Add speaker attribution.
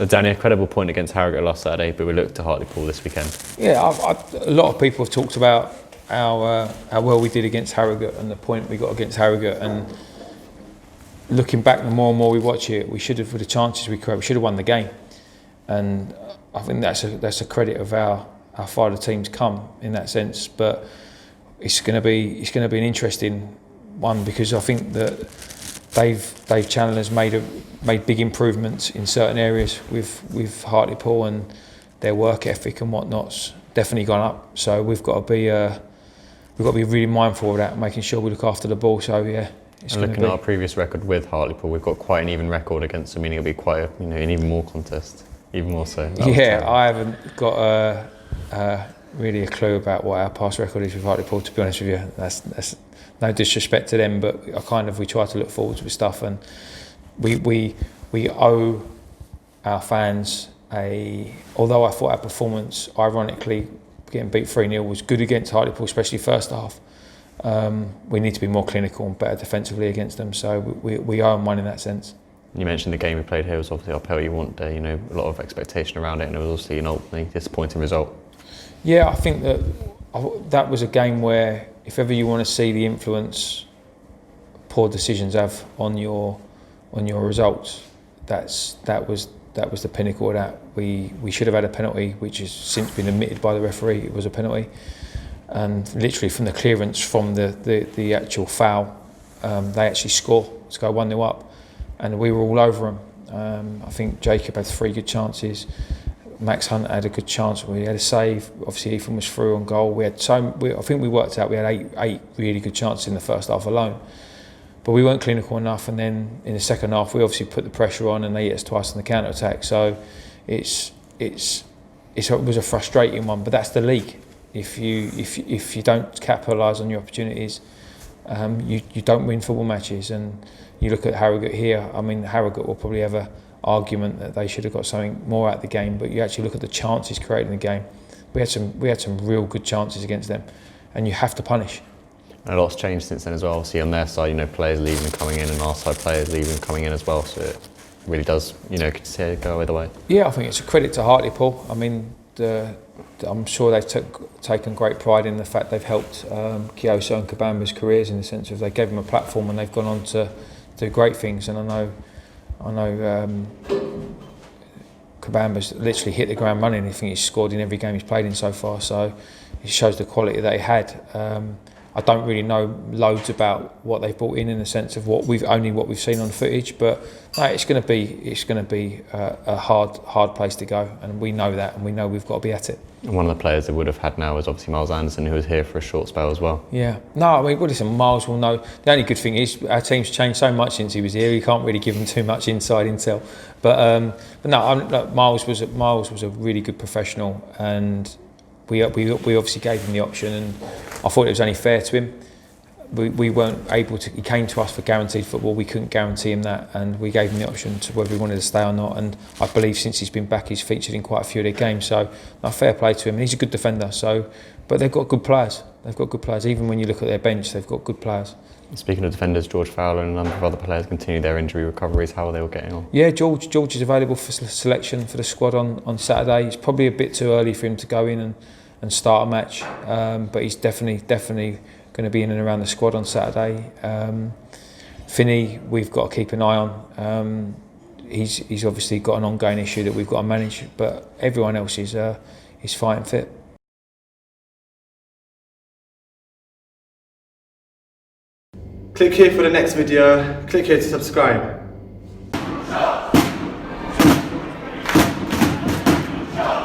Speaker 1: Danny, a credible point against Harrogate last Saturday, but we looked to Hartlepool this weekend.
Speaker 2: Yeah, a lot of people have talked about how well we did against Harrogate and the point we got against Harrogate. And looking back, the more and more we watch it, we should have, with the chances we created, we should have won the game. And I think that's a credit of how far the team's come in that sense. But it's going to be an interesting one, because I think that Dave Chandler has made big improvements in certain areas with Hartlepool, and their work ethic and whatnot's definitely gone up. So we've got to be really mindful of that, making sure we look after the ball. So yeah.
Speaker 1: And looking at our previous record with Hartlepool, we've got quite an even record against them, meaning it'll be quite an even more contest, even more so.
Speaker 2: Yeah, I haven't got really a clue about what our past record is with Hartlepool, to be honest with you. That's no disrespect to them, but we try to look forward with stuff, and we owe our fans although I thought our performance, ironically, getting beat 3-0 was good against Hartlepool, especially first half. We need to be more clinical and better defensively against them, so we owe them one in that sense.
Speaker 1: You mentioned the game we played here was obviously uphill. You want a lot of expectation around it, and it was obviously an ultimately disappointing result.
Speaker 2: Yeah, I think that was a game where, if ever you want to see the influence poor decisions have on your results, that was the pinnacle of that. We should have had a penalty, which has since been admitted by the referee. It was a penalty, and literally from the clearance from the actual foul, they actually score to go 1-0 up, and we were all over them. I think Jacob had 3 good chances. Max Hunt had a good chance. We had a save. Obviously, Ethan was through on goal. I think we worked out we had eight really good chances in the first half alone. But we weren't clinical enough. And then in the second half, we obviously put the pressure on, and they hit us twice on the counter attack. So it was a frustrating one. But that's the league. If you don't capitalise on your opportunities, you don't win football matches. And you look at Harrogate here. I mean, Harrogate will probably have an argument that they should have got something more out of the game, but you actually look at the chances created in the game. We had some real good chances against them, and you have to punish.
Speaker 1: And a lot's changed since then as well. Obviously on their side, players leaving and coming in, and our side players leaving and coming in as well. So it really does, could see it go either way. Yeah,
Speaker 2: I think it's a credit to Hartlepool. I mean, I'm sure they've taken great pride in the fact they've helped Kioso and Kabamba's careers, in the sense of they gave them a platform and they've gone on to do great things. And I know Kabamba's literally hit the ground running. I think he's scored in every game he's played in so far, so it shows the quality that he had. I don't really know loads about what they've brought in the sense of what we've seen on footage, but no, it's going to be a hard place to go, and we know that, and we know we've got to be at it.
Speaker 1: And one of the players they would have had now is obviously Miles Anderson, who was here for a short spell as well.
Speaker 2: Yeah, no, I mean, well, listen, Miles will know. The only good thing is our team's changed so much since he was here. You can't really give him too much inside intel, but no, Miles was a really good professional, and we obviously gave him the option, and I thought it was only fair to him. We weren't able to. He came to us for guaranteed football. We couldn't guarantee him that, and we gave him the option to whether he wanted to stay or not. And I believe since he's been back, he's featured in quite a few of their games. So, fair play to him. And he's a good defender. So, but they've got good players. Even when you look at their bench, they've got good players.
Speaker 1: Speaking of defenders, George Fowler and a number of other players continue their injury recoveries. How are they all getting on?
Speaker 2: Yeah, George is available for selection for the squad on Saturday. It's probably a bit too early for him to go in and start a match, but he's definitely going to be in and around the squad on Saturday. Finney, we've got to keep an eye on. He's obviously got an ongoing issue that we've got to manage, but everyone else is fit and fit.
Speaker 3: Click here for the next video, click here to subscribe.